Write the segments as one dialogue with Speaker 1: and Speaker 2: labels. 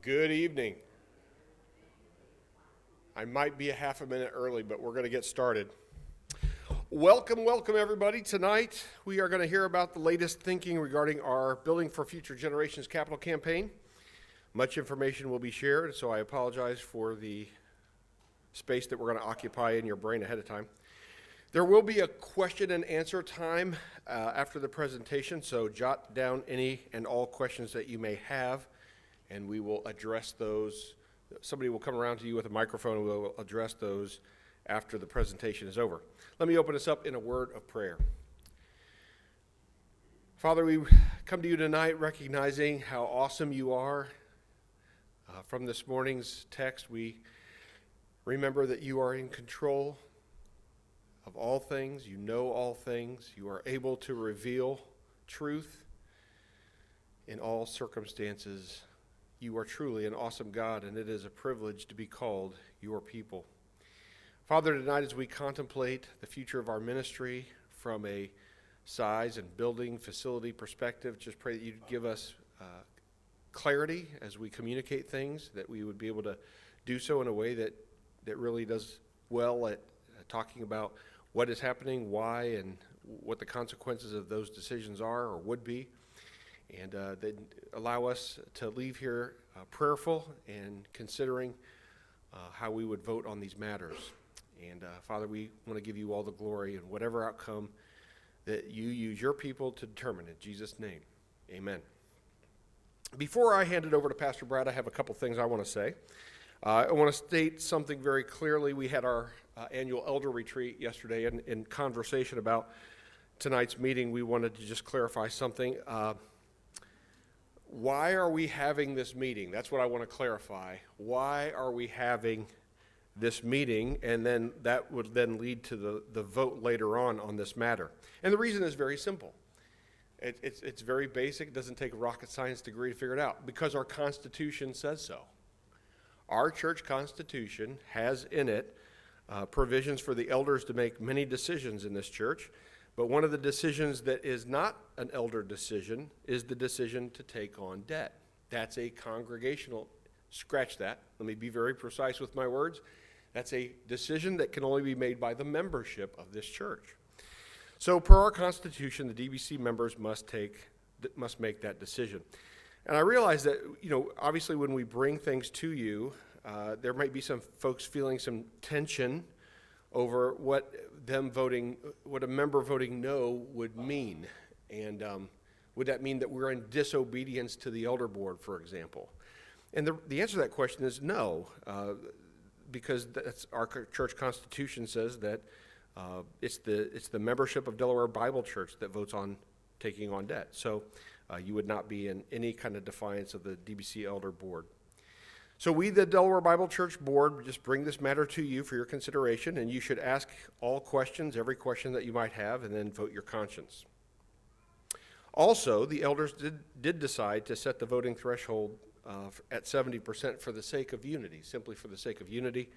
Speaker 1: Good evening. I might be a half a minute early, but we're going to get started. Welcome everybody. Tonight we are going to hear about the latest thinking regarding our Building for Future Generations capital campaign. Much information will be shared, so I apologize for the space that we're going to occupy in your brain ahead of time. There will be a question and answer time after the presentation, so jot down any and all questions that you may have, and we will address those. Somebody will come around to you with a microphone and we'll address those after the presentation is over. Let me open us up in a word of prayer. Father, we come to you tonight recognizing how awesome you are. From this morning's text, we remember that you are in control of all things. You know all things. You are able to reveal truth in all circumstances. You are truly an awesome God, and it is a privilege to be called your people. Father, tonight as we contemplate the future of our ministry from a size and building facility perspective, just pray that you'd give us clarity as we communicate things, that we would be able to do so in a way that really does well at talking about what is happening, why, and what the consequences of those decisions are or would be. And then allow us to leave here prayerful and considering how we would vote on these matters. And Father, we want to give you all the glory and whatever outcome that you use your people to determine. In Jesus' name, amen. Before I hand it over to Pastor Brad, I have a couple things I want to say. I want to state something very clearly. We had our annual elder retreat yesterday, and in conversation about tonight's meeting, we wanted to just clarify something. Why are we having this meeting? That's what I want to clarify. Why are we having this meeting? And then that would then lead to the vote later on this matter. And the reason is very simple. It's very basic. It doesn't take a rocket science degree to figure it out, because our Constitution says so. Our church constitution has in it provisions for the elders to make many decisions in this church. But one of the decisions that is not an elder decision is the decision to take on debt. That's a congregational, scratch that. Let me be very precise with my words. That's a decision that can only be made by the membership of this church. So per our Constitution, the DBC members must make that decision. And I realize that, obviously when we bring things to you, there might be some folks feeling some tension over what a member voting no would mean. And would that mean that we're in disobedience to the elder board, for example? And the answer to that question is no, because that's our church constitution says that it's the membership of Delaware Bible Church that votes on taking on debt. So you would not be in any kind of defiance of the DBC elder board. So we, the Delaware Bible Church Board, just bring this matter to you for your consideration, and you should ask all questions, every question that you might have, and then vote your conscience. Also, the elders did decide to set the voting threshold at 70% for the sake of unity, simply for the sake of unity.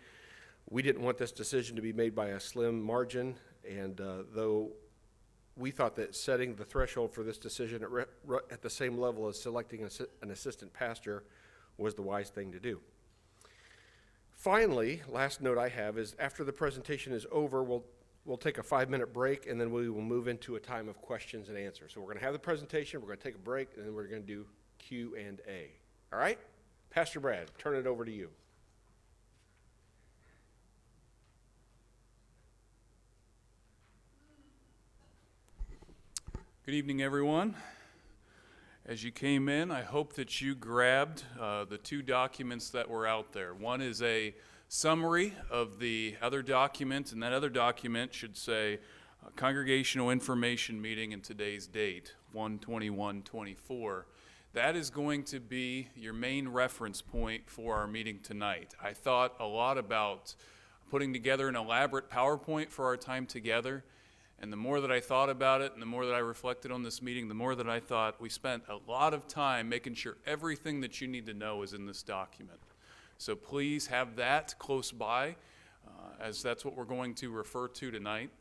Speaker 1: We didn't want this decision to be made by a slim margin, and though we thought that setting the threshold for this decision at the same level as selecting an assistant pastor was the wise thing to do. Finally, last note I have is after the presentation is over, we'll take a 5-minute break, and then we will move into a time of questions and answers. So we're going to have the presentation, we're going to take a break, and then we're going to do Q&A. All right? Pastor Brad, turn it over to you.
Speaker 2: Good evening, everyone. As you came in, I hope that you grabbed the two documents that were out there. One is a summary of the other document, and that other document should say Congregational Information Meeting and today's date, 1/21/24. That is going to be your main reference point for our meeting tonight. I thought a lot about putting together an elaborate PowerPoint for our time together. And the more that I thought about it and the more that I reflected on this meeting, the more that I thought we spent a lot of time making sure everything that you need to know is in this document. So please have that close by, as that's what we're going to refer to tonight.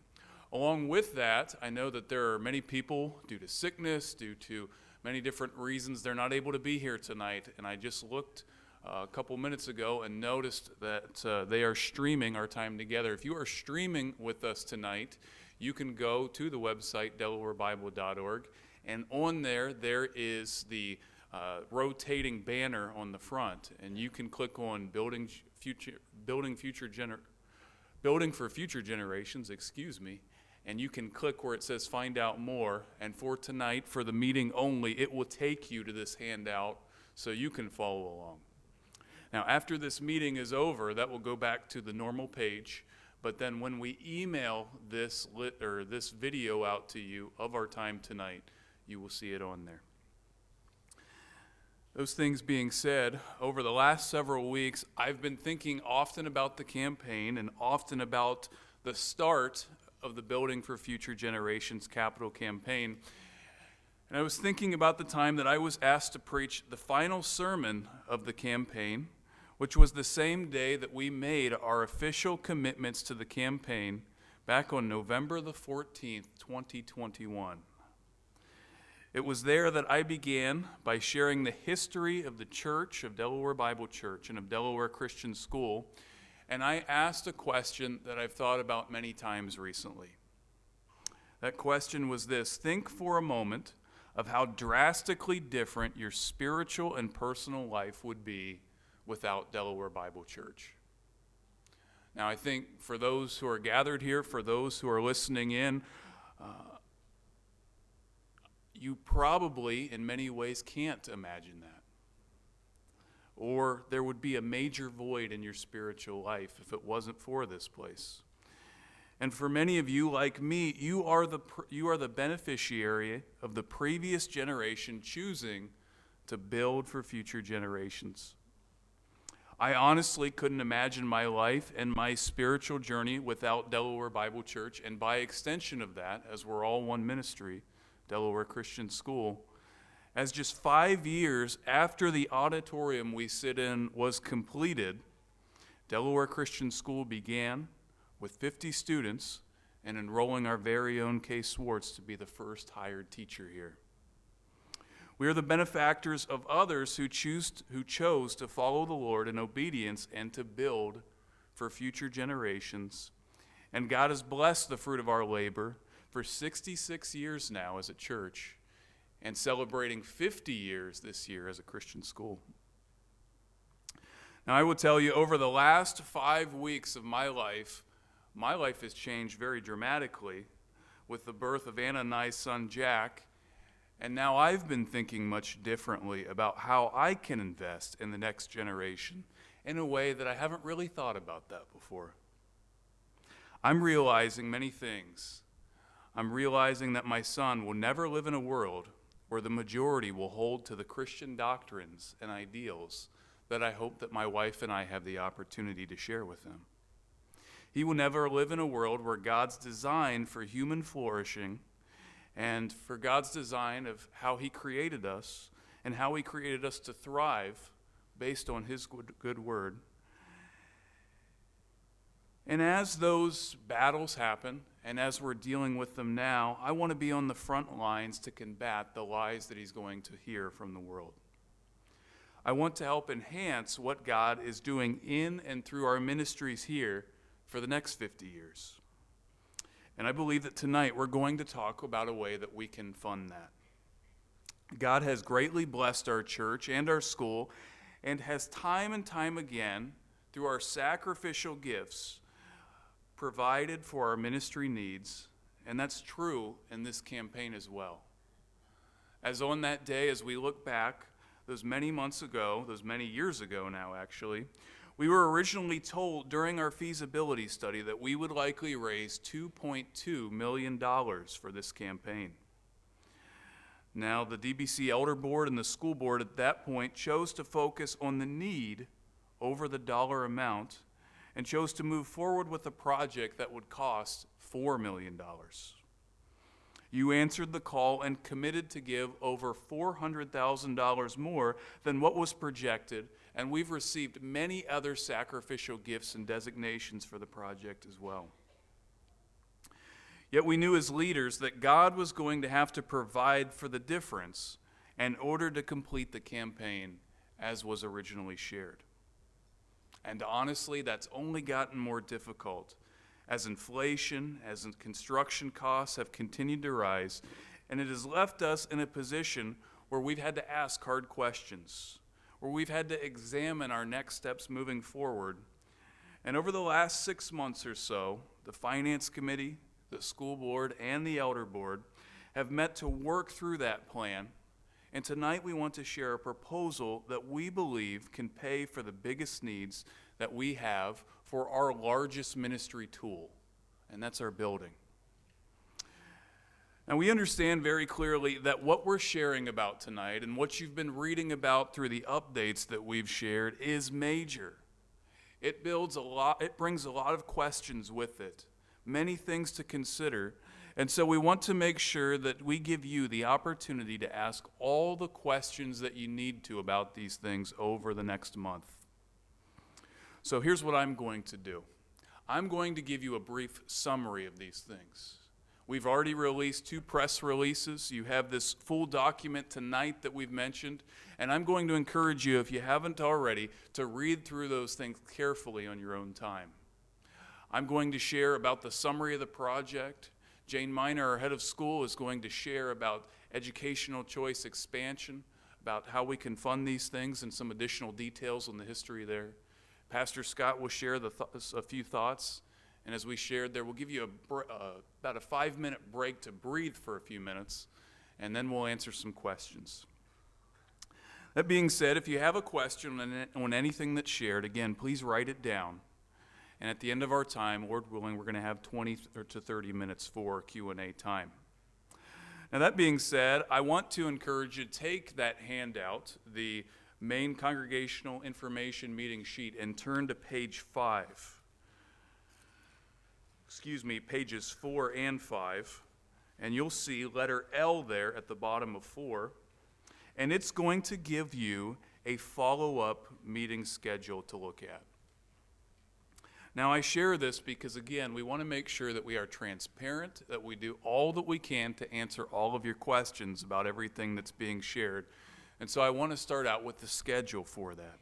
Speaker 2: Along with that, I know that there are many people, due to sickness, due to many different reasons, they're not able to be here tonight. And I just looked a couple minutes ago and noticed that they are streaming our time together. If you are streaming with us tonight, you can go to the website, delawarebible.org, and on there is the rotating banner on the front, and you can click on Building for Future Generations, and you can click where it says Find Out More, and for tonight, for the meeting only, it will take you to this handout so you can follow along. Now, after this meeting is over, that will go back to the normal page, but then when we email this video out to you of our time tonight, you will see it on there. Those things being said, over the last several weeks, I've been thinking often about the campaign and often about the start of the Building for Future Generations capital campaign. And I was thinking about the time that I was asked to preach the final sermon of the campaign, which was the same day that we made our official commitments to the campaign back on November the 14th, 2021. It was there that I began by sharing the history of the church, of Delaware Bible Church, and of Delaware Christian School, and I asked a question that I've thought about many times recently. That question was this: think for a moment of how drastically different your spiritual and personal life would be without Delaware Bible Church. Now, I think for those who are gathered here, for those who are listening in, you probably, in many ways, can't imagine that. Or there would be a major void in your spiritual life if it wasn't for this place. And for many of you, like me, you are the beneficiary of the previous generation choosing to build for future generations. I honestly couldn't imagine my life and my spiritual journey without Delaware Bible Church, and by extension of that, as we're all one ministry, Delaware Christian School. As just 5 years after the auditorium we sit in was completed, Delaware Christian School began with 50 students and enrolling our very own Kay Swartz to be the first hired teacher here. We are the benefactors of others who chose to follow the Lord in obedience and to build for future generations. And God has blessed the fruit of our labor for 66 years now as a church, and celebrating 50 years this year as a Christian school. Now, I will tell you, over the last 5 weeks of my life has changed very dramatically with the birth of Anna and I's son, Jack, and now I've been thinking much differently about how I can invest in the next generation in a way that I haven't really thought about that before. I'm realizing many things. I'm realizing that my son will never live in a world where the majority will hold to the Christian doctrines and ideals that I hope that my wife and I have the opportunity to share with him. He will never live in a world where God's design for human flourishing and for God's design of how he created us and how he created us to thrive based on his good word. And as those battles happen, and as we're dealing with them now, I want to be on the front lines to combat the lies that he's going to hear from the world. I want to help enhance what God is doing in and through our ministries here for the next 50 years. And I believe that tonight we're going to talk about a way that we can fund that. God has greatly blessed our church and our school, and has time and time again, through our sacrificial gifts, provided for our ministry needs, and that's true in this campaign as well. As on that day, as we look back, those many years ago now actually, we were originally told during our feasibility study that we would likely raise $2.2 million for this campaign. Now, the DBC Elder Board and the school board at that point chose to focus on the need over the dollar amount, and chose to move forward with a project that would cost $4 million. You answered the call and committed to give over $400,000 more than what was projected, and we've received many other sacrificial gifts and designations for the project as well. Yet we knew as leaders that God was going to have to provide for the difference in order to complete the campaign as was originally shared. And honestly, that's only gotten more difficult as inflation, as construction costs have continued to rise, and it has left us in a position where we've had to ask hard questions, where we've had to examine our next steps moving forward. And over the last 6 months or so, the Finance Committee, the School Board, and the Elder Board have met to work through that plan. And tonight we want to share a proposal that we believe can pay for the biggest needs that we have for our largest ministry tool, and that's our building. Now, we understand very clearly that what we're sharing about tonight and what you've been reading about through the updates that we've shared is major. It brings a lot of questions with it, many things to consider, and so we want to make sure that we give you the opportunity to ask all the questions that you need to about these things over the next month. So here's what I'm going to do. I'm going to give you a brief summary of these things. We've already released 2 press releases. You have this full document tonight that we've mentioned, and I'm going to encourage you, if you haven't already, to read through those things carefully on your own time. I'm going to share about the summary of the project. Jane Miner, our head of school, is going to share about educational choice expansion, about how we can fund these things and some additional details on the history there. Pastor Scott will share a few thoughts, and as we shared there, we'll give you about a 5-minute break to breathe for a few minutes, and then we'll answer some questions. That being said, if you have a question on anything that's shared, again, please write it down. And at the end of our time, Lord willing, we're going to have 20 to 30 minutes for Q&A time. Now, that being said, I want to encourage you to take that handout, the main congregational information meeting sheet, and turn to page 5. Pages 4 and 5. And you'll see letter L there at the bottom of 4. And it's going to give you a follow-up meeting schedule to look at. Now, I share this because, again, we want to make sure that we are transparent, that we do all that we can to answer all of your questions about everything that's being shared. And so I want to start out with the schedule for that.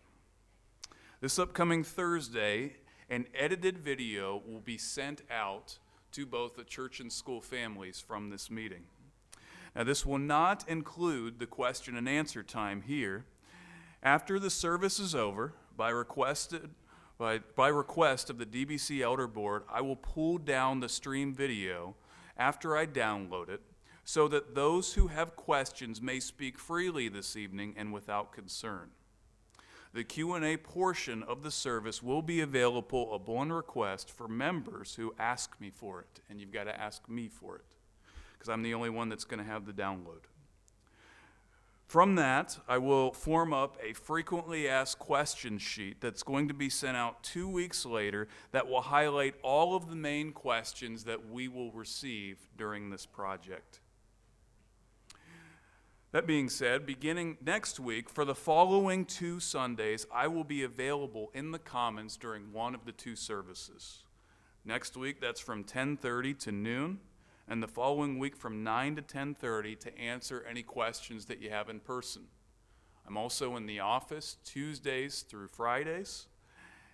Speaker 2: This upcoming Thursday, an edited video will be sent out to both the church and school families from this meeting. Now, this will not include the question and answer time here. After the service is over, by request of the DBC Elder Board, I will pull down the stream video after I download it so that those who have questions may speak freely this evening and without concern. The Q&A portion of the service will be available upon request for members who ask me for it, and you've got to ask me for it because I'm the only one that's going to have the download. From that, I will form up a frequently asked questions sheet that's going to be sent out 2 weeks later that will highlight all of the main questions that we will receive during this project. That being said, beginning next week, for the following 2 Sundays, I will be available in the Commons during one of the 2 services. Next week, that's from 10:30 to noon, and the following week from 9 to 10:30 to answer any questions that you have in person. I'm also in the office Tuesdays through Fridays,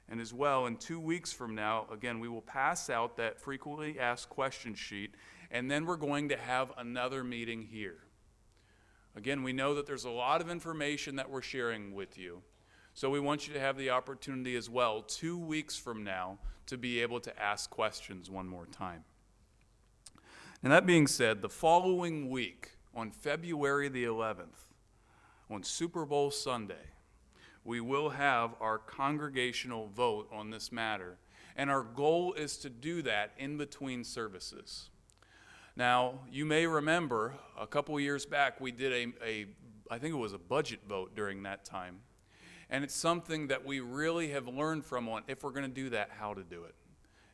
Speaker 2: and as well, in 2 weeks from now, again, we will pass out that frequently asked question sheet, and then we're going to have another meeting here. Again, we know that there's a lot of information that we're sharing with you, so we want you to have the opportunity as well 2 weeks from now to be able to ask questions one more time. And that being said, the following week, on February the 11th, on Super Bowl Sunday, we will have our congregational vote on this matter, and our goal is to do that in between services. Now, you may remember a couple years back we did I think it was a budget vote during that time. And it's something that we really have learned from on if we're going to do that, how to do it.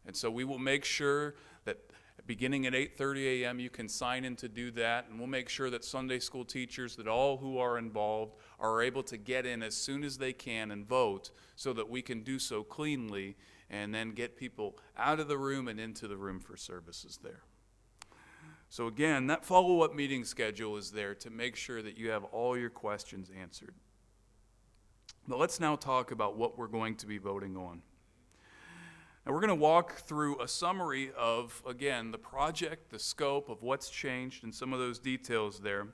Speaker 2: And so we will make sure that beginning at 8:30 a.m. you can sign in to do that, and we'll make sure that Sunday school teachers, that all who are involved are able to get in as soon as they can and vote so that we can do so cleanly and then get people out of the room and into the room for services there. So again, that follow-up meeting schedule is there to make sure that you have all your questions answered. But let's now talk about what we're going to be voting on. Now, we're going to walk through a summary of, again, the project, the scope of what's changed, and some of those details there.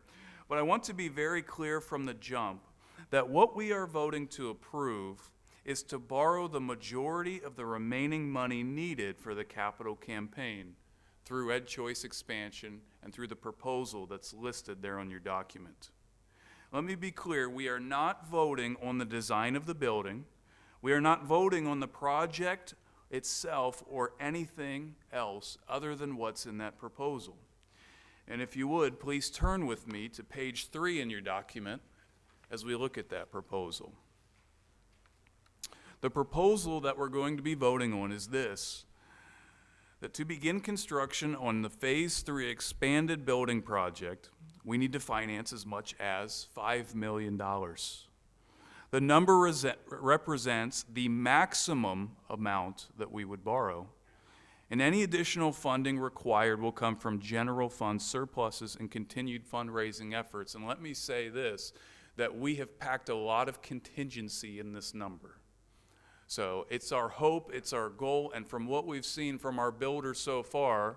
Speaker 2: But I want to be very clear from the jump that what we are voting to approve is to borrow the majority of the remaining money needed for the capital campaign through Ed Choice expansion and through the proposal that's listed there on your document. Let me be clear, we are not voting on the design of the building. We are not voting on the project itself or anything else other than what's in that proposal. And if you would, please turn with me to page 3 in your document as we look at that proposal. The proposal that we're going to be voting on is this: that to begin construction on the Phase 3 expanded building project, we need to finance as much as $5 million. The number represents the maximum amount that we would borrow, and any additional funding required will come from general fund surpluses and continued fundraising efforts. And let me say this, that we have packed a lot of contingency in this number. So it's our hope, it's our goal, and from what we've seen from our builders so far,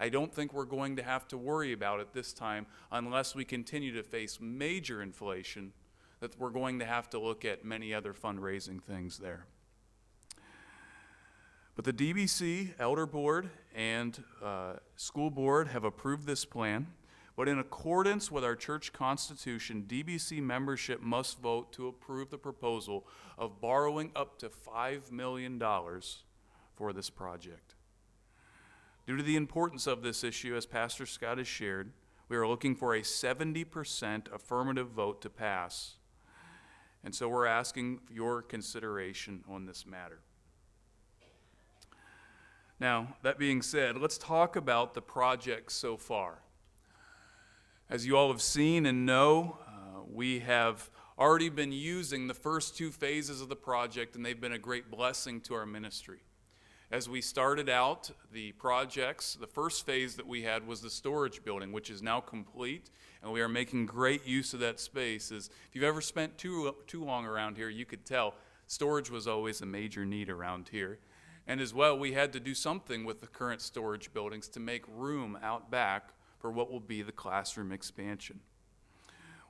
Speaker 2: I don't think we're going to have to worry about it this time unless we continue to face major inflation, that we're going to have to look at many other fundraising things there. But the DBC, Elder Board, and School Board have approved this plan. But in accordance with our church constitution, DBC membership must vote to approve the proposal of borrowing up to $5 million for this project. Due to the importance of this issue, as Pastor Scott has shared, we are looking for a 70% affirmative vote to pass. And so we're asking for your consideration on this matter. Now, that being said, let's talk about the project so far. As you all have seen and know, we have already been using the first 2 phases of the project, and they've been a great blessing to our ministry. As we started out the projects, the first phase that we had was the storage building, which is now complete, and we are making great use of that space. If you've ever spent too long around here, you could tell storage was always a major need around here. And as well, we had to do something with the current storage buildings to make room out back for what will be the classroom expansion.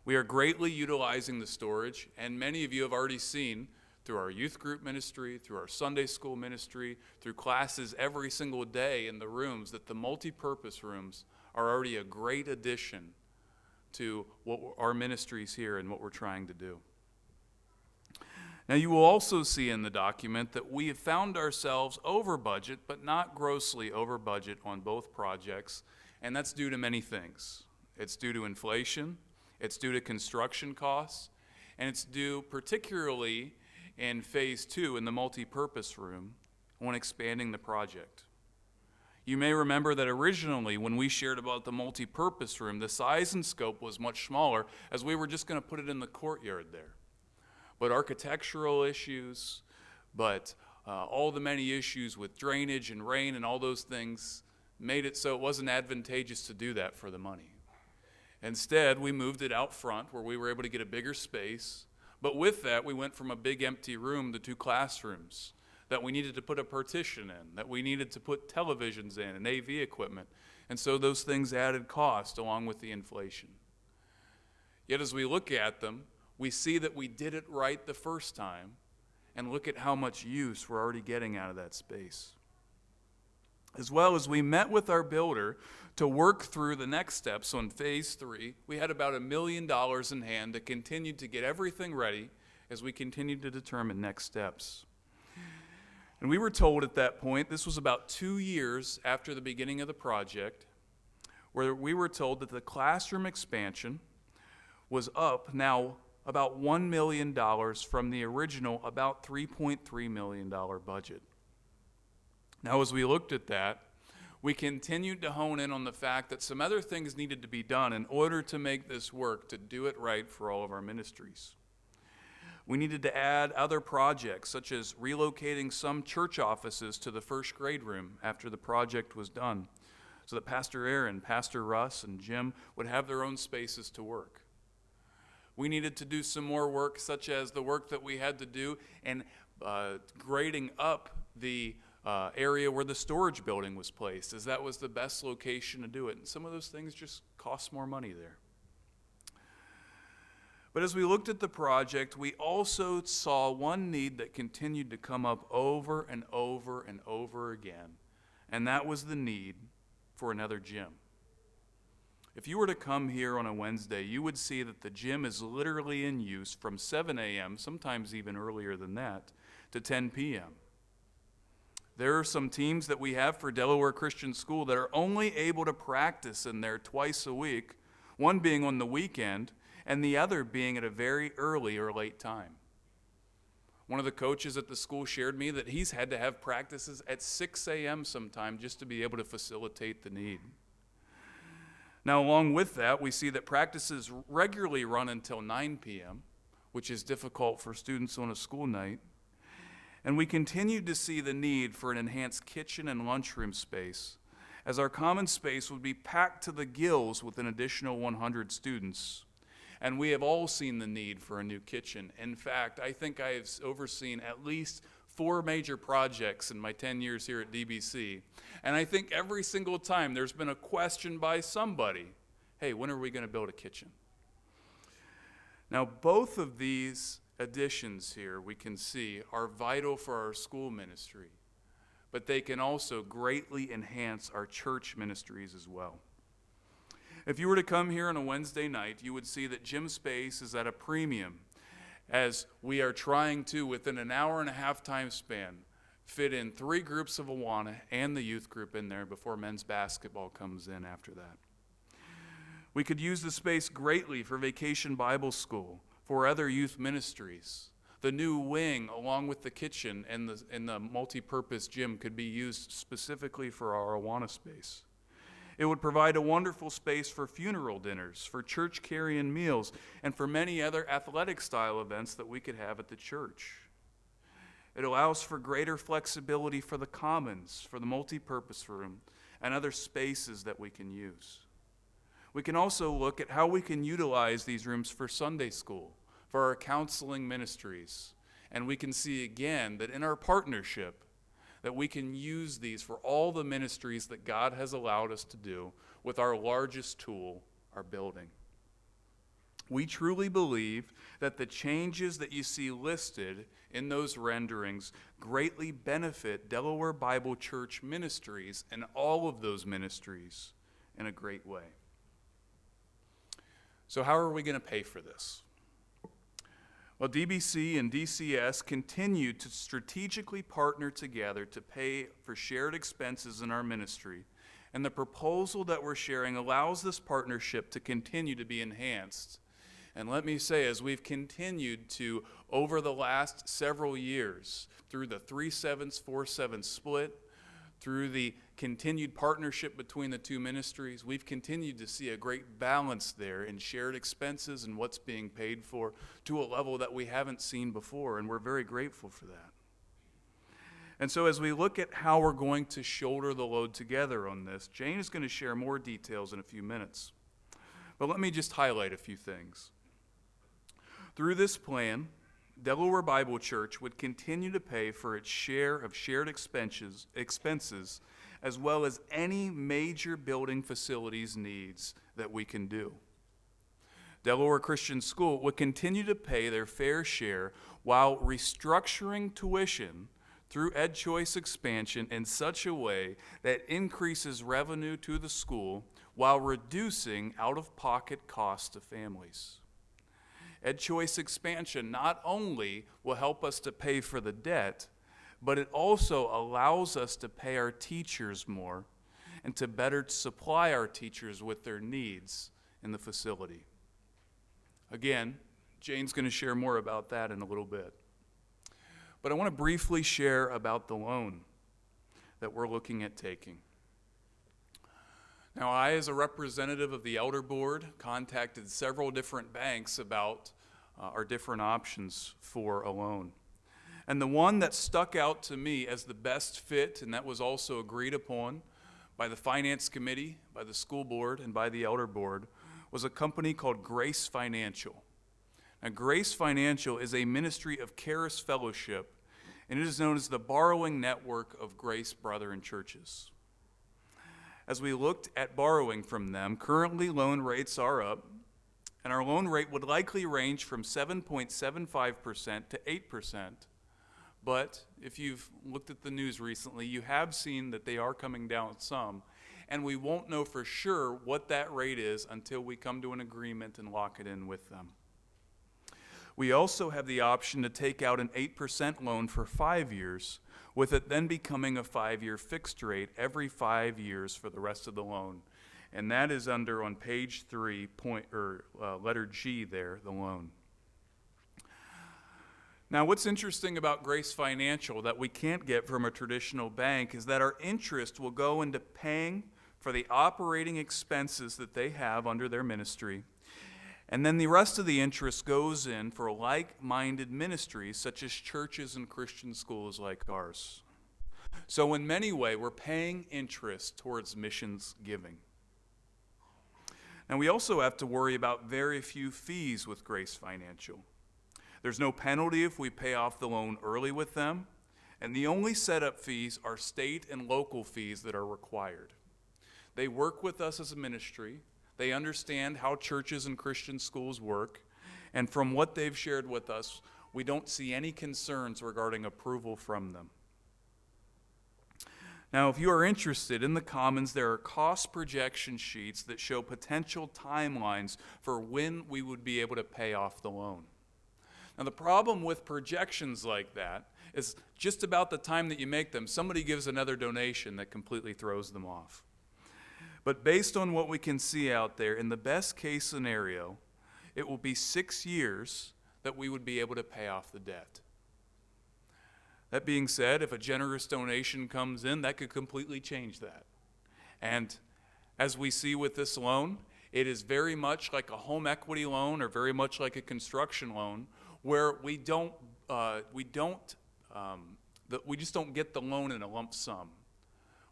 Speaker 2: We are greatly utilizing the storage, and many of you have already seen through our youth group ministry, through our Sunday school ministry, through classes every single day in the rooms, that the multi-purpose rooms are already a great addition to what our ministries here and what we're trying to do. Now, you will also see in the document that we have found ourselves over budget, but not grossly over budget on both projects, and that's due to many things. It's due to inflation, it's due to construction costs, and it's due particularly in Phase 2 in the multi-purpose room on expanding the project. You may remember that originally when we shared about the multi-purpose room, the size and scope was much smaller, as we were just going to put it in the courtyard there. But architectural issues, all the many issues with drainage and rain and all those things made it so it wasn't advantageous to do that for the money. Instead, we moved it out front where we were able to get a bigger space. But with that, we went from a big empty room to 2 classrooms that we needed to put a partition in, that we needed to put televisions in and AV equipment. And so those things added cost along with the inflation. Yet as we look at them, we see that we did it right the first time, and look at how much use we're already getting out of that space. As well as we met with our builder to work through the next steps on Phase 3, we had about $1 million in hand to continue to get everything ready as we continued to determine next steps. And we were told at that point, this was about 2 years after the beginning of the project, where we were told that the classroom expansion was up now about $1 million from the original about $3.3 million budget. Now, as we looked at that, we continued to hone in on the fact that some other things needed to be done in order to make this work, to do it right for all of our ministries. We needed to add other projects, such as relocating some church offices to the first grade room after the project was done, so that Pastor Aaron, Pastor Russ, and Jim would have their own spaces to work. We needed to do some more work, such as the work that we had to do in grading up the area where the storage building was placed, as that was the best location to do it. And some of those things just cost more money there. But as we looked at the project, we also saw one need that continued to come up over and over and over again, and that was the need for another gym. If you were to come here on a Wednesday, you would see that the gym is literally in use from 7 a.m., sometimes even earlier than that, to 10 p.m. There are some teams that we have for Delaware Christian School that are only able to practice in there twice a week, one being on the weekend, and the other being at a very early or late time. One of the coaches at the school shared me that he's had to have practices at 6 a.m. sometime just to be able to facilitate the need. Now, along with that, we see that practices regularly run until 9 p.m., which is difficult for students on a school night. And we continue to see the need for an enhanced kitchen and lunchroom space, as our common space would be packed to the gills with an additional 100 students. And we have all seen the need for a new kitchen. In fact, I think I have overseen at least 4 major projects in my 10 years here at DBC. And I think every single time there's been a question by somebody, hey, when are we going to build a kitchen? Now, both of these additions here we can see are vital for our school ministry, but they can also greatly enhance our church ministries as well. If you were to come here on a Wednesday night, you would see that gym space is at a premium, as we are trying to, within an hour and a half time span, fit in 3 groups of Awana and the youth group in there before men's basketball comes in after that. We could use the space greatly for Vacation Bible School, for other youth ministries. The new wing, along with the kitchen and the multi-purpose gym, could be used specifically for our Awana space. It would provide a wonderful space for funeral dinners, for church carry-in meals, and for many other athletic-style events that we could have at the church. It allows for greater flexibility for the commons, for the multi-purpose room, and other spaces that we can use. We can also look at how we can utilize these rooms for Sunday school, for our counseling ministries, and we can see again that in our partnership, that we can use these for all the ministries that God has allowed us to do with our largest tool, our building. We truly believe that the changes that you see listed in those renderings greatly benefit Delaware Bible Church ministries and all of those ministries in a great way. So how are we going to pay for this? Well, DBC and DCS continue to strategically partner together to pay for shared expenses in our ministry, and the proposal that we're sharing allows this partnership to continue to be enhanced. And let me say, as we've continued to, over the last several years, through the 3/7, 4/7 split, through the continued partnership between the two ministries, we've continued to see a great balance there in shared expenses and what's being paid for to a level that we haven't seen before, and we're very grateful for that. And so as we look at how we're going to shoulder the load together on this, Jane is going to share more details in a few minutes. But let me just highlight a few things. Through this plan, Delaware Bible Church would continue to pay for its share of shared expenses, as well as any major building facilities needs that we can do. Delaware Christian School would continue to pay their fair share while restructuring tuition through EdChoice expansion in such a way that increases revenue to the school while reducing out-of-pocket costs to families. EdChoice expansion not only will help us to pay for the debt, but it also allows us to pay our teachers more and to better supply our teachers with their needs in the facility. Again, Jane's going to share more about that in a little bit. But I want to briefly share about the loan that we're looking at taking. Now, I, as a representative of the Elder Board, contacted several different banks about our different options for a loan. And the one that stuck out to me as the best fit, and that was also agreed upon by the Finance Committee, by the School Board, and by the Elder Board, was a company called Grace Financial. Now, Grace Financial is a ministry of Charis Fellowship, and it is known as the borrowing network of Grace Brethren churches. As we looked at borrowing from them, currently loan rates are up, and our loan rate would likely range from 7.75% to 8%. But if you've looked at the news recently, you have seen that they are coming down some, and we won't know for sure what that rate is until we come to an agreement and lock it in with them. We also have the option to take out an 8% loan for 5 years, with it then becoming a 5-year fixed rate every 5 years for the rest of the loan. And that is under on page 3, letter G there, the loan. Now, what's interesting about Grace Financial that we can't get from a traditional bank is that our interest will go into paying for the operating expenses that they have under their ministry. And then the rest of the interest goes in for like-minded ministries such as churches and Christian schools like ours. So in many ways, we're paying interest towards missions giving. Now, we also have to worry about very few fees with Grace Financial. There's no penalty if we pay off the loan early with them, and the only setup fees are state and local fees that are required. They work with us as a ministry. They understand how churches and Christian schools work, and from what they've shared with us, we don't see any concerns regarding approval from them. Now, if you are interested, in the Commons, there are cost projection sheets that show potential timelines for when we would be able to pay off the loan. Now, the problem with projections like that is just about the time that you make them, somebody gives another donation that completely throws them off. But based on what we can see out there, in the best case scenario, it will be 6 years that we would be able to pay off the debt. That being said, if a generous donation comes in, that could completely change that. And as we see with this loan, it is very much like a home equity loan or very much like a construction loan, where we just don't get the loan in a lump sum.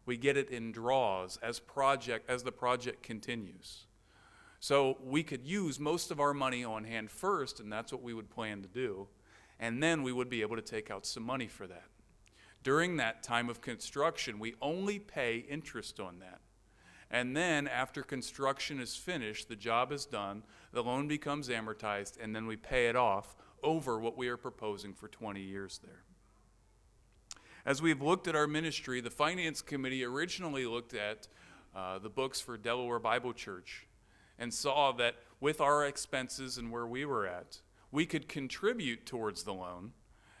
Speaker 2: We get it in draws as the project continues. So we could use most of our money on hand first, and that's what we would plan to do, and then we would be able to take out some money for that. During that time of construction, we only pay interest on that. And then after construction is finished, the job is done, the loan becomes amortized, and then we pay it off over what we are proposing for 20 years there. As we've looked at our ministry, the Finance Committee originally looked at the books for Delaware Bible Church and saw that with our expenses and where we were at, we could contribute towards the loan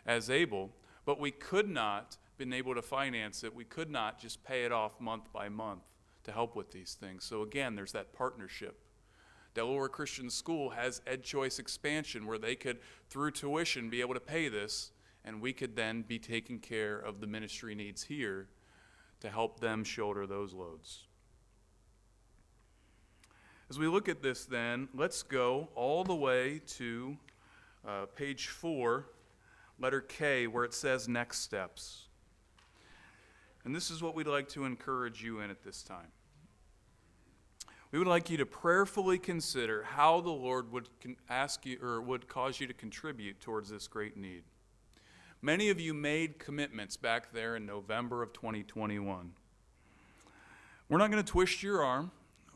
Speaker 2: as able, but we could not been able to finance it. We could not just pay it off month by month to help with these things. So again, there's that partnership. Delaware Christian School has Ed Choice Expansion where they could, through tuition, be able to pay this, and we could then be taking care of the ministry needs here to help them shoulder those loads. As we look at this then, let's go all the way to page 4, letter K, where it says next steps. And this is what we'd like to encourage you in at this time. We would like you to prayerfully consider how the Lord would ask you or would cause you to contribute towards this great need. Many of you made commitments back there in November of 2021. We're not going to twist your arm.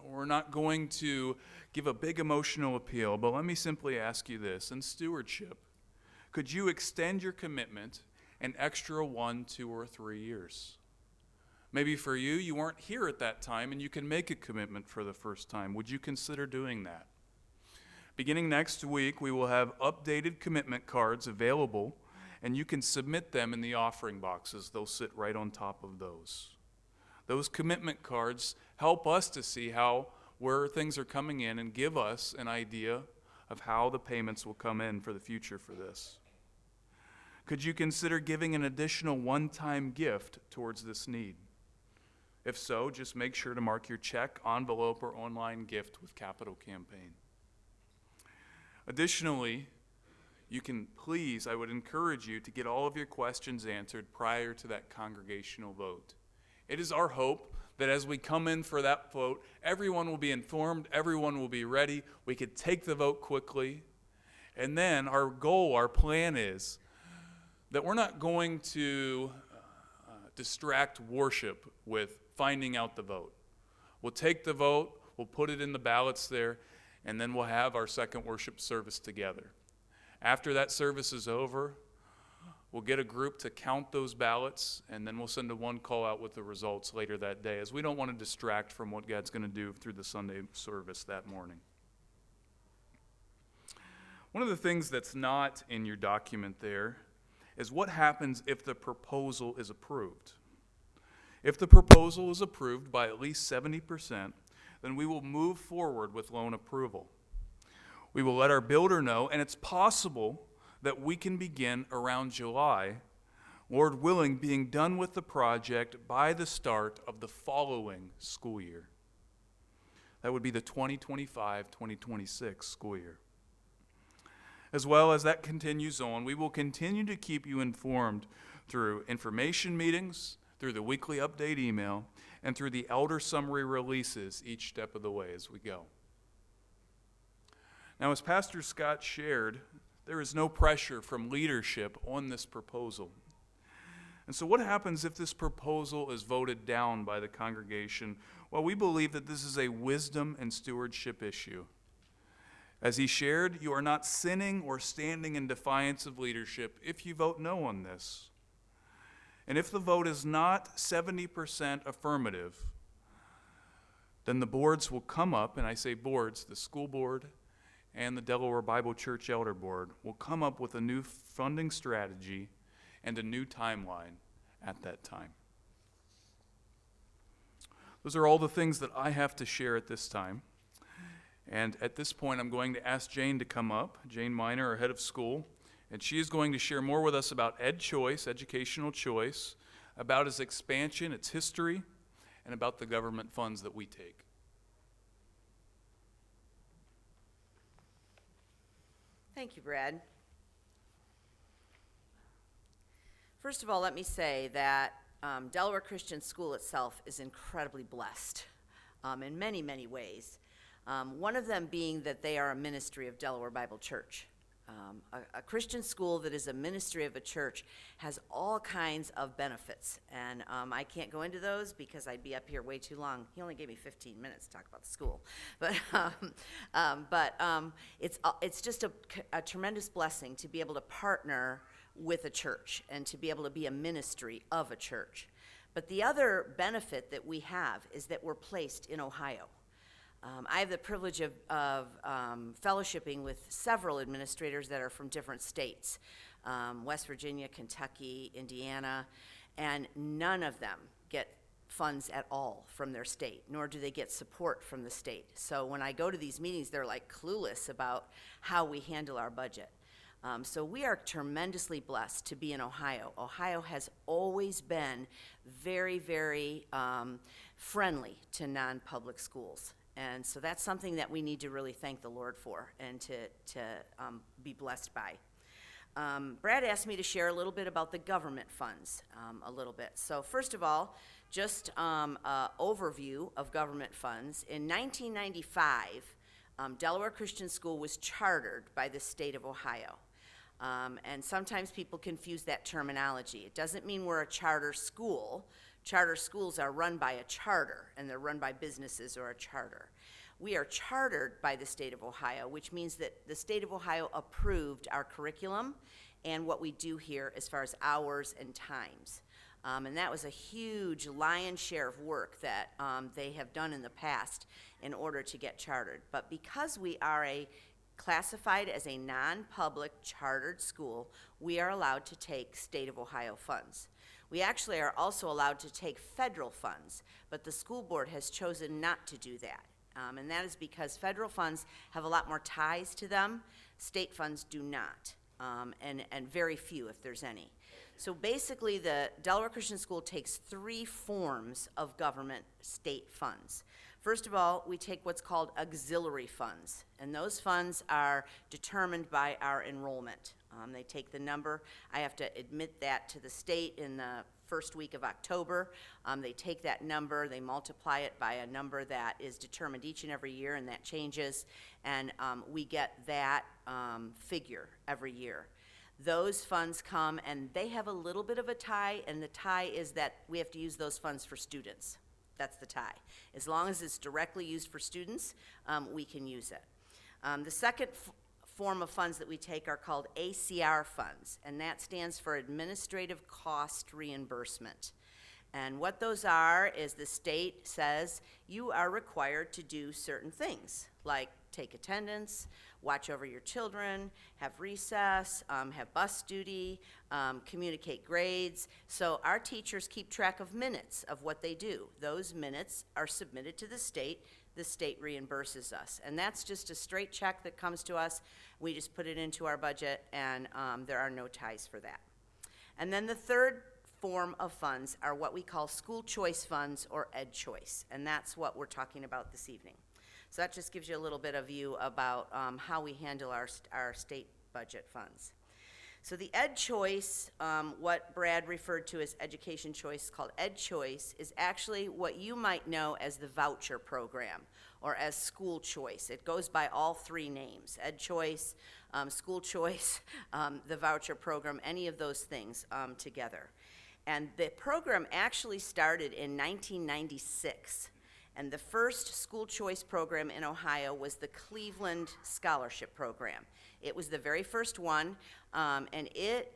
Speaker 2: We're not going to give a big emotional appeal, but let me simply ask you this. In stewardship, could you extend your commitment an extra 1, 2, or 3 years? Maybe for you, you weren't here at that time and you can make a commitment for the first time. Would you consider doing that? Beginning next week, we will have updated commitment cards available, and you can submit them in the offering boxes. They'll sit right on top of those. Those commitment cards help us to see where things are coming in and give us an idea of how the payments will come in for the future for this. Could you consider giving an additional one-time gift towards this need? If so, just make sure to mark your check, envelope, or online gift with Capital Campaign. Additionally, I would encourage you to get all of your questions answered prior to that congregational vote. It is our hope that as we come in for that vote, everyone will be informed, everyone will be ready, we could take the vote quickly, And then our goal, our plan is that we're not going to distract worship with finding out the vote. We'll take the vote, we'll put it in the ballots there, and then we'll have our second worship service together. After that service is over, we'll get a group to count those ballots, and then we'll send a one call out with the results later that day, as we don't want to distract from what God's going to do through the Sunday service that morning. One of the things that's not in your document there is what happens if the proposal is approved. If the proposal is approved by at least 70%, then we will move forward with loan approval. We will let our builder know, and it's possible that we can begin around July, Lord willing, being done with the project by the start of the following school year. That would be the 2025-2026 school year. As well as that continues on, we will continue to keep you informed through information meetings, through the weekly update email, and through the elder summary releases each step of the way as we go. Now, as Pastor Scott shared, there is no pressure from leadership on this proposal. And so what happens if this proposal is voted down by the congregation? Well, we believe that this is a wisdom and stewardship issue. As he shared, you are not sinning or standing in defiance of leadership if you vote no on this. And if the vote is not 70% affirmative, then the boards will come up, and I say boards, the school board and the Delaware Bible Church Elder Board will come up with a new funding strategy and a new timeline at that time. Those are all the things that I have to share at this time. And at this point, I'm going to ask Jane to come up, Jane Miner, our head of school, and she is going to share more with us about educational choice, about its expansion, its history, and about the government funds that we take.
Speaker 3: Thank you, Brad. First of all, let me say that Delaware Christian School itself is incredibly blessed in many, many ways. One of them being that they are a ministry of Delaware Bible Church. A Christian school that is a ministry of a church has all kinds of benefits, and I can't go into those because I'd be up here way too long. He only gave me 15 minutes to talk about the school, but it's just a tremendous blessing to be able to partner with a church and to be able to be a ministry of a church. But the other benefit that we have is that we're placed in Ohio. I have the privilege of fellowshipping with several administrators that are from different states, West Virginia, Kentucky, Indiana, and none of them get funds at all from their state, nor do they get support from the state. So when I go to these meetings, they're like clueless about how we handle our budget. So we are tremendously blessed to be in Ohio. Ohio has always been very, very friendly to non-public schools. And so that's something that we need to really thank the Lord for and to be blessed by. Brad asked me to share a little bit about the government funds a little bit. So first of all, just an overview of government funds. In 1995, Delaware Christian School was chartered by the state of Ohio. And sometimes people confuse that terminology. It doesn't mean we're a charter school. Charter schools are run by a charter, and they're run by businesses or a charter. We are chartered by the state of Ohio, which means that the state of Ohio approved our curriculum and what we do here as far as hours and times. And that was a huge lion's share of work that they have done in the past in order to get chartered. But because we are classified as a non-public chartered school, we are allowed to take state of Ohio funds. We actually are also allowed to take federal funds, but the school board has chosen not to do that. And that is because federal funds have a lot more ties to them. State funds do not, and very few if there's any. So basically, the Delaware Christian School takes three forms of government state funds. First of all, we take what's called auxiliary funds, and those funds are determined by our enrollment. They take the number. I have to admit that to the state in the first week of October. They take that number, they multiply it by a number that is determined each and every year, and that changes, and we get that figure every year. Those funds come, and they have a little bit of a tie, and the tie is that we have to use those funds for students. That's the tie. As long as it's directly used for students, we can use it. The second form of funds that we take are called ACR funds, and that stands for Administrative Cost Reimbursement. And what those are is the state says you are required to do certain things, like take attendance, watch over your children, have recess, have bus duty, communicate grades. So our teachers keep track of minutes of what they do. Those minutes are submitted to the state reimburses us. And that's just a straight check that comes to us. We just put it into our budget, and there are no ties for that. And then the third form of funds are what we call school choice funds or ed choice, and that's what we're talking about this evening. So that just gives you a little bit of view about how we handle our state budget funds. So the ed choice, what Brad referred to as education choice, called ed choice, is actually what you might know as the voucher program or as school choice. It goes by all three names: ed choice, school choice, the voucher program, any of those things together. And the program actually started in 1996. And the first school choice program in Ohio was the Cleveland Scholarship Program. It was the very first one, and it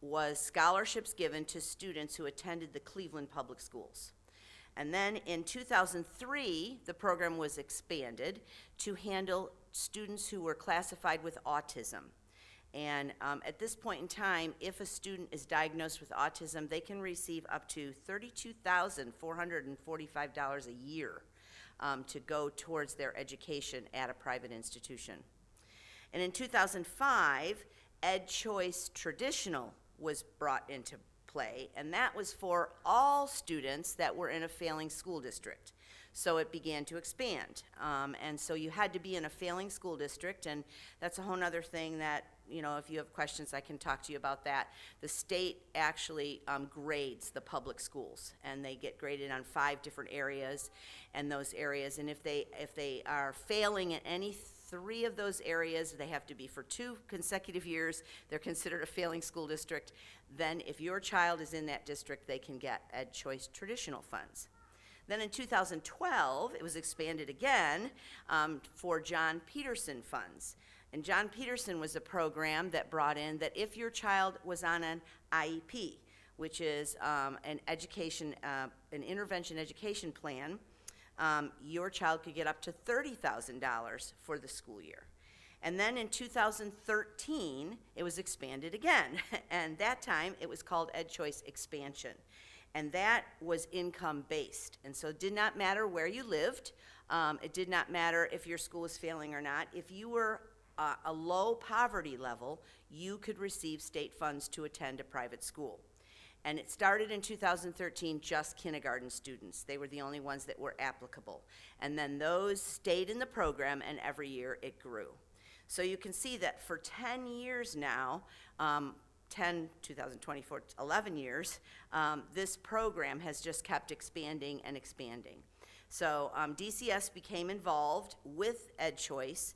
Speaker 3: was scholarships given to students who attended the Cleveland Public Schools. And then in 2003, the program was expanded to handle students who were classified with autism. And at this point in time, if a student is diagnosed with autism, they can receive up to $32,445 a year to go towards their education at a private institution. And in 2005, Ed Choice Traditional was brought into play, and that was for all students that were in a failing school district. So it began to expand. And so you had to be in a failing school district, and that's a whole other thing that, you know, if you have questions, I can talk to you about that. The state actually grades the public schools, and they get graded on 5 different areas, and those areas, and if they are failing at any 3 of those areas, they have to be for 2 consecutive years. They're considered a failing school district. Then if your child is in that district, they can get Ed Choice Traditional funds. Then in 2012, it was expanded again for John Peterson funds. And John Peterson was a program that brought in that if your child was on an IEP, which is an intervention education plan, your child could get up to $30,000 for the school year. And then in 2013, it was expanded again, and that time it was called Ed Choice Expansion. And that was income-based, and so it did not matter where you lived. It did not matter if your school was failing or not. If you were a low poverty level, you could receive state funds to attend a private school. And it started in 2013, just kindergarten students. They were the only ones that were applicable. And then those stayed in the program, and every year it grew. So you can see that for 10 years now, 2024, 11 years, this program has just kept expanding and expanding. So DCS became involved with Ed Choice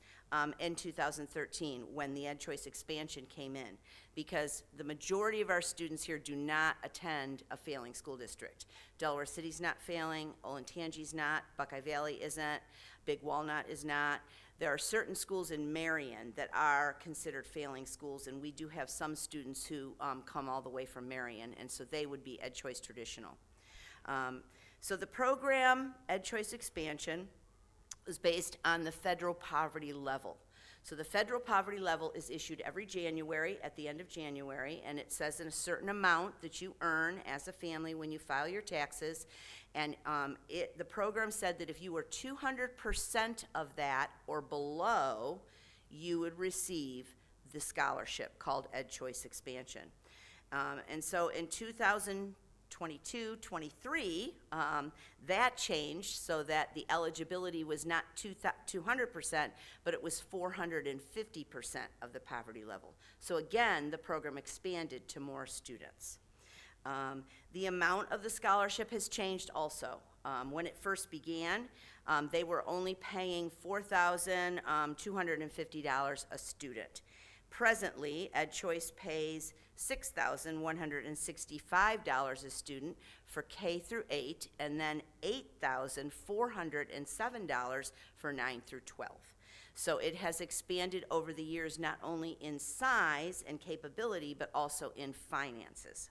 Speaker 3: in 2013 when the Ed Choice expansion came in, because the majority of our students here do not attend a failing school district. Delaware City's not failing, Olentangy's not, Buckeye Valley isn't, Big Walnut is not. There are certain schools in Marion that are considered failing schools, and we do have some students who come all the way from Marion, and so they would be Ed Choice Traditional. So the program, Ed Choice Expansion, is based on the federal poverty level. So the federal poverty level is issued every January, at the end of January, and it says in a certain amount that you earn as a family when you file your taxes. And the program said that if you were 200% of that or below, you would receive the scholarship called Ed Choice Expansion. And so in 2022-23, that changed so that the eligibility was not 200%, but it was 450% of the poverty level. So again, the program expanded to more students. The amount of the scholarship has changed also. When it first began, they were only paying $4,250 a student. Presently, EdChoice pays $6,165 a student for K through 8, and then $8,407 for 9 through 12. So it has expanded over the years, not only in size and capability, but also in finances.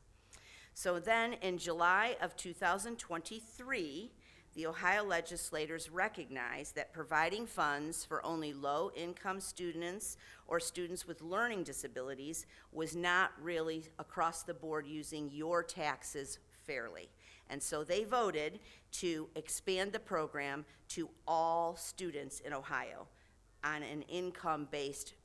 Speaker 3: So then, in July of 2023, the Ohio legislators recognized that providing funds for only low-income students or students with learning disabilities was not really across the board using your taxes fairly. And so they voted to expand the program to all students in Ohio on an income-based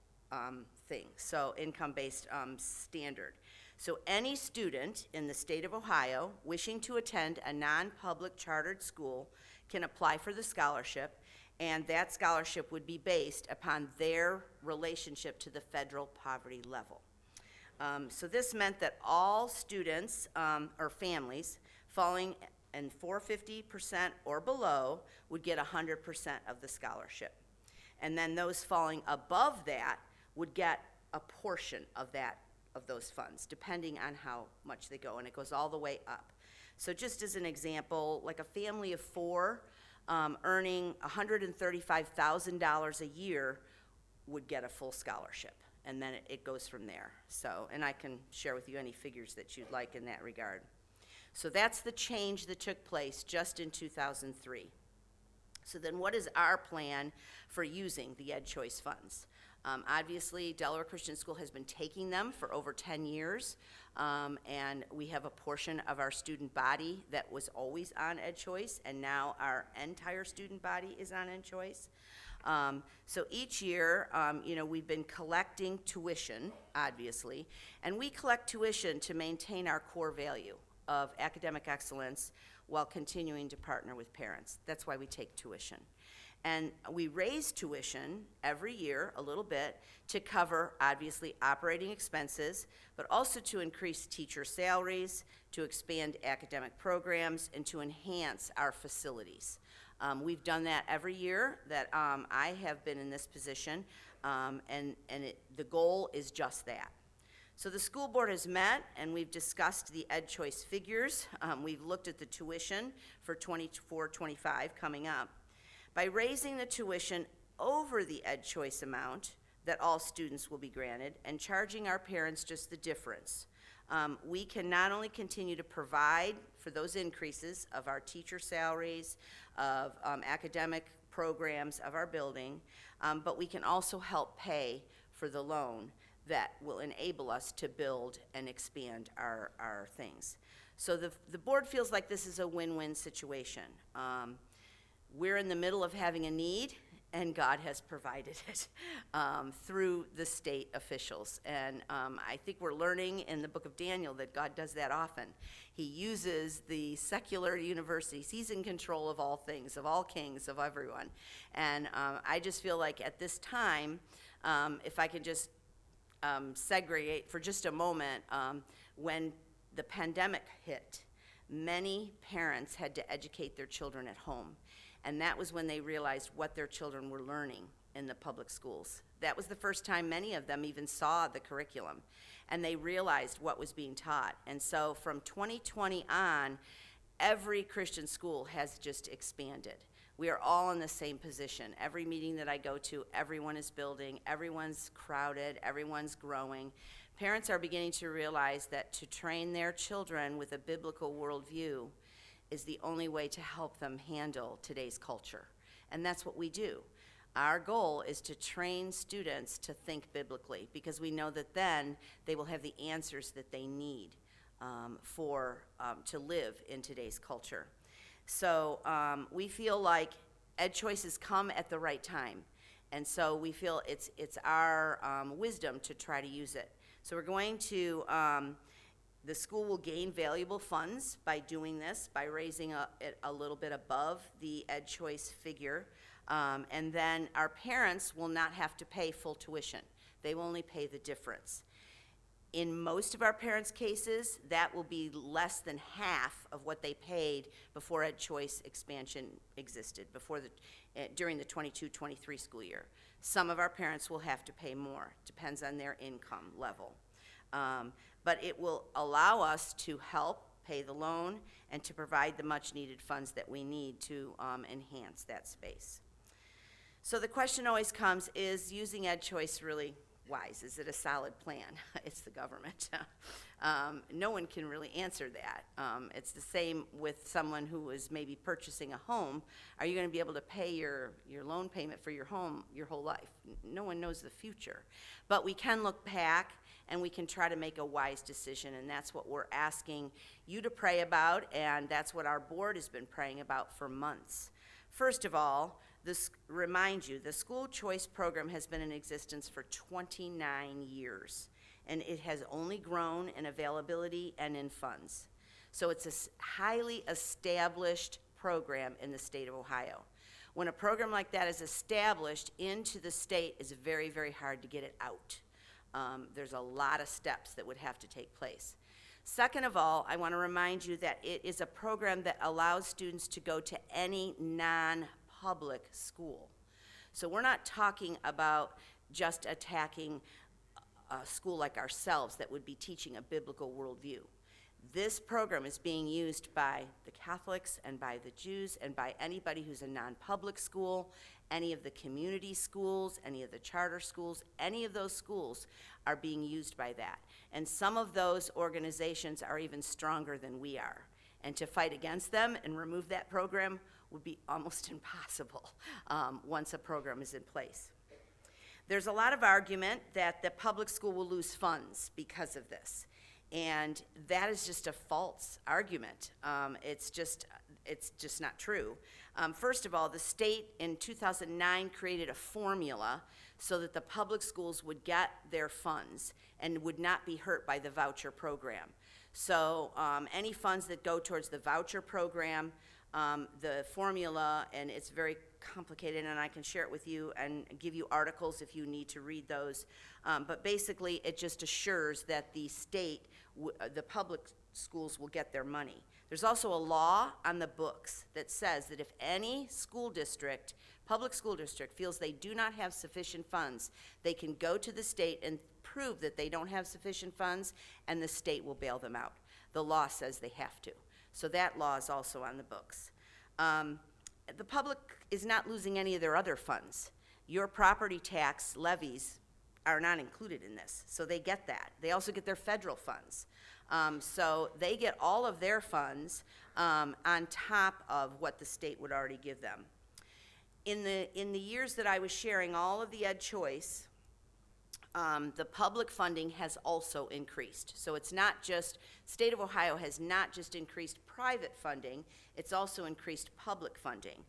Speaker 3: income-based standard. So any student in the state of Ohio wishing to attend a non-public chartered school can apply for the scholarship, and that scholarship would be based upon their relationship to the federal poverty level. So this meant that all students or families falling in 450% or below would get 100% of the scholarship. And then those falling above that would get a portion of those funds, depending on how much they go, and it goes all the way up. So just as an example, like a family of 4 earning $135,000 a year would get a full scholarship, and then it goes from there. So, and I can share with you any figures that you'd like in that regard. So that's the change that took place just in 2003. So then what is our plan for using the EdChoice funds? Obviously, Delaware Christian School has been taking them for over 10 years, and we have a portion of our student body that was always on EdChoice, and now our entire student body is on EdChoice. So each year, we've been collecting tuition, obviously, and we collect tuition to maintain our core value of academic excellence while continuing to partner with parents. That's why we take tuition. And we raise tuition every year a little bit to cover, obviously, operating expenses, but also to increase teacher salaries, to expand academic programs, and to enhance our facilities. We've done that every year that I have been in this position, and the goal is just that. So the school board has met, and we've discussed the EdChoice figures. We've looked at the tuition for 24-25 coming up. By raising the tuition over the EdChoice amount that all students will be granted and charging our parents just the difference, we can not only continue to provide for those increases of our teacher salaries, of academic programs of our building, but we can also help pay for the loan that will enable us to build and expand our things. So the board feels like this is a win-win situation. We're in the middle of having a need, and God has provided it through the state officials. And I think we're learning in the book of Daniel that God does that often. He uses the secular universities. He's in control of all things, of all kings, of everyone. And I just feel like at this time, if I could just segregate for just a moment, when the pandemic hit, many parents had to educate their children at home. And that was when they realized what their children were learning in the public schools. That was the first time many of them even saw the curriculum, and they realized what was being taught. And so from 2020 on, every Christian school has just expanded. We are all in the same position. Every meeting that I go to, everyone is building, everyone's crowded, everyone's growing. Parents are beginning to realize that to train their children with a biblical worldview is the only way to help them handle today's culture. And that's what we do. Our goal is to train students to think biblically, because we know that then they will have the answers that they need to live in today's culture. So we feel like EdChoice has come at the right time. And so we feel it's our wisdom to try to use it. So we're going to, the school will gain valuable funds by doing this, by raising it a little bit above the EdChoice figure. And then our parents will not have to pay full tuition. They will only pay the difference. In most of our parents' cases, that will be less than half of what they paid before Ed Choice expansion existed, during the 22-23 school year. Some of our parents will have to pay more, depends on their income level. But it will allow us to help pay the loan and to provide the much-needed funds that we need to enhance that space. So the question always comes, is using Ed Choice really wise? Is it a solid plan? It's the government. No one can really answer that. It's the same with someone who is maybe purchasing a home. Are you going to be able to pay your loan payment for your home your whole life? No one knows the future. But we can look back and we can try to make a wise decision, and that's what we're asking you to pray about, and that's what our board has been praying about for months. First of all, remind you, the school choice program has been in existence for 29 years, and it has only grown in availability and in funds. So it's a highly established program in the state of Ohio. When a program like that is established into the state, it's very, very hard to get it out. There's a lot of steps that would have to take place. Second of all, I want to remind you that it is a program that allows students to go to any non-public school. So we're not talking about just attacking a school like ourselves that would be teaching a biblical worldview. This program is being used by the Catholics and by the Jews and by anybody who's a non-public school, any of the community schools, any of the charter schools. Any of those schools are being used by that. And some of those organizations are even stronger than we are. And to fight against them and remove that program would be almost impossible once a program is in place. There's a lot of argument that the public school will lose funds because of this. And that is just a false argument. It's just not true. First of all, the state in 2009 created a formula so that the public schools would get their funds and would not be hurt by the voucher program. So any funds that go towards the voucher program, the formula, and it's very complicated, and I can share it with you and give you articles if you need to read those. But basically, it just assures that the state, the public schools will get their money. There's also a law on the books that says that if any school district, public school district, feels they do not have sufficient funds, they can go to the state and prove that they don't have sufficient funds, and the state will bail them out. The law says they have to. So that law is also on the books. The public is not losing any of their other funds. Your property tax levies are not included in this, so they get that. They also get their federal funds. So they get all of their funds on top of what the state would already give them. In the years that I was sharing all of the Ed Choice, the public funding has also increased. So it's not just, state of Ohio has not just increased private funding, it's also increased public funding.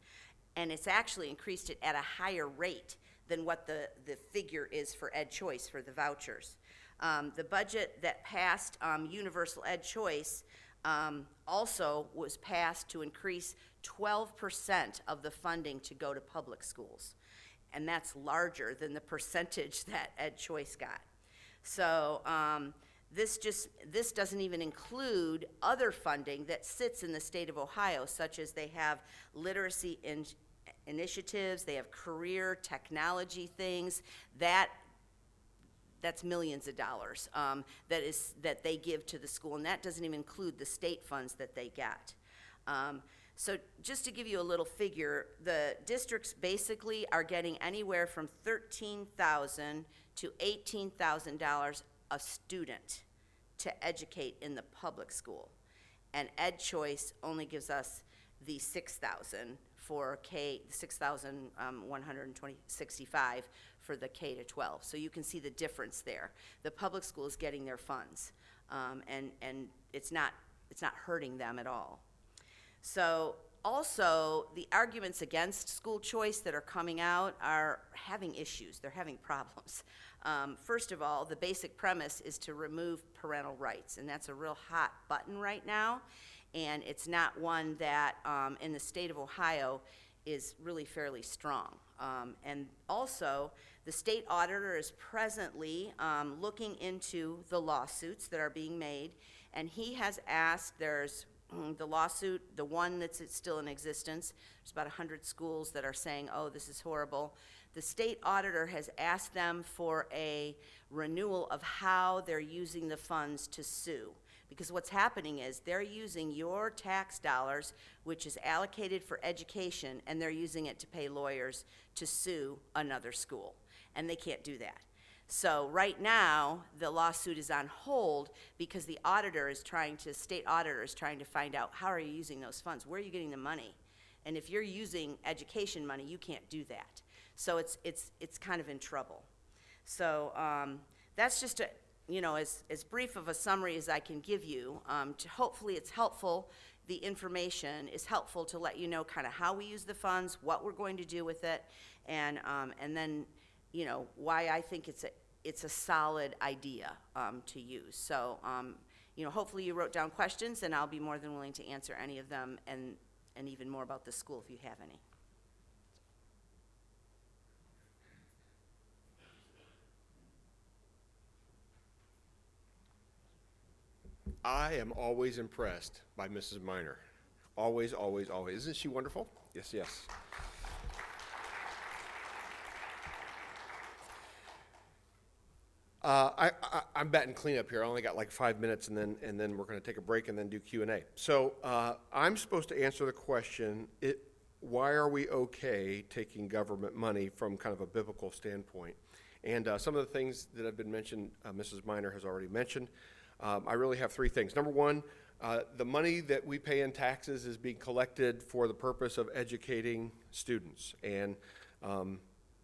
Speaker 3: And it's actually increased it at a higher rate than what the figure is for Ed Choice, for the vouchers. The budget that passed Universal Ed Choice also was passed to increase 12% of the funding to go to public schools. And that's larger than the percentage that Ed Choice got. So this doesn't even include other funding that sits in the state of Ohio, such as they have literacy initiatives, they have career technology things, that's millions of dollars that they give to the school, and that doesn't even include the state funds that they get. So just to give you a little figure, the districts basically are getting anywhere from $13,000 to $18,000 a student to educate in the public school. And Ed Choice only gives us the $6,000 for K, $6,165 for the K to 12. So you can see the difference there. The public school is getting their funds, and it's not hurting them at all. So also, the arguments against school choice that are coming out are having issues. They're having problems. First of all, the basic premise is to remove parental rights, and that's a real hot button right now, and it's not one that in the state of Ohio is really fairly strong. And also, the state auditor is presently looking into the lawsuits that are being made, and he has asked, there's the lawsuit, the one that's still in existence, there's about 100 schools that are saying, oh, this is horrible. The state auditor has asked them for a renewal of how they're using the funds to sue. Because what's happening is they're using your tax dollars, which is allocated for education, and they're using it to pay lawyers to sue another school. And they can't do that. So right now, the lawsuit is on hold because the state auditor is trying to find out, how are you using those funds? Where are you getting the money? And if you're using education money, you can't do that. So it's kind of in trouble. So that's just as brief of a summary as I can give you. Hopefully it's helpful. The information is helpful to let you know kind of how we use the funds, what we're going to do with it, and then why I think it's a solid idea to use. So hopefully you wrote down questions, and I'll be more than willing to answer any of them, and even more about the school if you have any.
Speaker 1: I am always impressed by Mrs. Miner. Always, always, always. Isn't she wonderful? Yes, yes. I'm batting cleanup here. I only got like 5 minutes, and then we're going to take a break and then do Q&A. So I'm supposed to answer the question, why are we okay taking government money from kind of a biblical standpoint? And some of the things that have been mentioned, Mrs. Miner has already mentioned. I really have 3 things. Number 1, the money that we pay in taxes is being collected for the purpose of educating students. And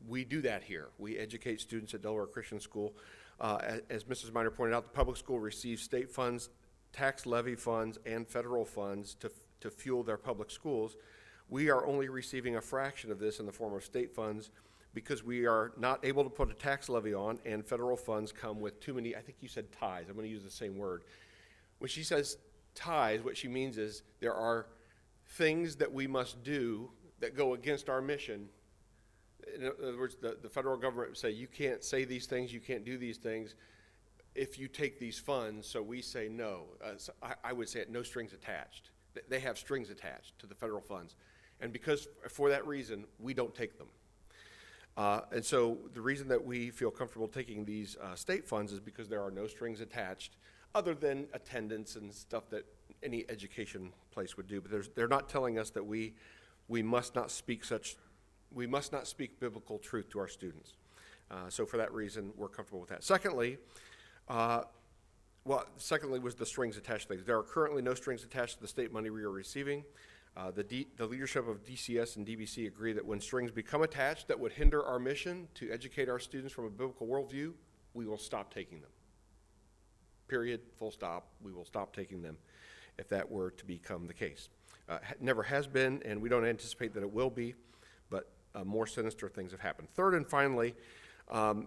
Speaker 1: we do that here. We educate students at Delaware Christian School. As Mrs. Miner pointed out, the public school receives state funds, tax levy funds, and federal funds to fuel their public schools. We are only receiving a fraction of this in the form of state funds because we are not able to put a tax levy on, and federal funds come with too many, I think you said ties. I'm going to use the same word. When she says ties, what she means is there are things that we must do that go against our mission. In other words, the federal government would say, you can't say these things, you can't do these things if you take these funds, so we say no. So I would say it, no strings attached. They have strings attached to the federal funds. And because, for that reason, we don't take them. And so the reason that we feel comfortable taking these state funds is because there are no strings attached, other than attendance and stuff that any education place would do. But they're not telling us that we must not speak biblical truth to our students. So for that reason, we're comfortable with that. Secondly was the strings attached things. There are currently no strings attached to the state money we are receiving. The leadership of DCS and DBC agree that when strings become attached that would hinder our mission to educate our students from a biblical worldview, we will stop taking them. Period, full stop. We will stop taking them if that were to become the case. Never has been, and we don't anticipate that it will be, but more sinister things have happened. Third and finally, and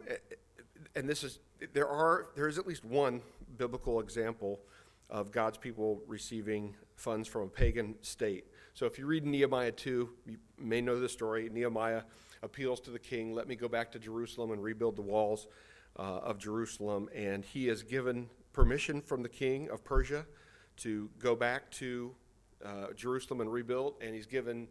Speaker 1: there is at least one biblical example of God's people receiving funds from a pagan state. So if you read Nehemiah 2, you may know the story. Nehemiah appeals to the king, let me go back to Jerusalem and rebuild the walls of Jerusalem. And he is given permission from the king of Persia to go back to Jerusalem and rebuild. And he's given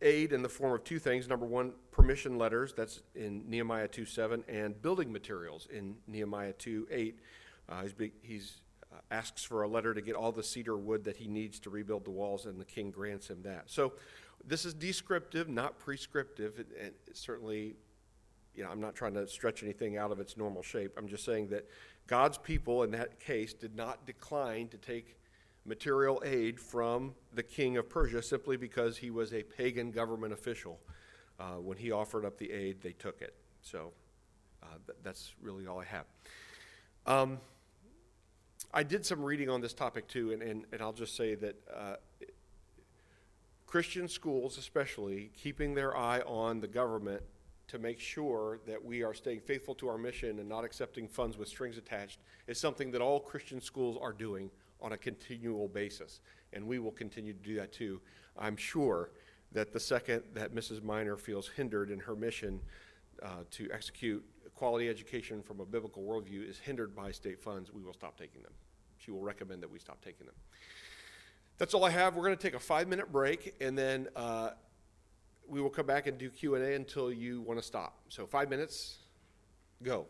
Speaker 1: aid in the form of 2 things. Number 1, permission letters, that's in Nehemiah 2:7, and building materials in Nehemiah 2:8. He's asks for a letter to get all the cedar wood that he needs to rebuild the walls, and the king grants him that. So this is descriptive, not prescriptive, and certainly, I'm not trying to stretch anything out of its normal shape. I'm just saying that God's people in that case did not decline to take material aid from the king of Persia simply because he was a pagan government official. When he offered up the aid, they took it. So that's really all I have. I did some reading on this topic too, and I'll just say that Christian schools especially, keeping their eye on the government to make sure that we are staying faithful to our mission and not accepting funds with strings attached, is something that all Christian schools are doing on a continual basis, and we will continue to do that too. I'm sure that the second that Mrs. Minor feels hindered in her mission to execute quality education from a biblical worldview is hindered by state funds, we will stop taking them. She will recommend that we stop taking them. That's all I have. We're going to take a 5-minute break, and then we will come back and do Q&A until you want to stop. So 5 minutes, go.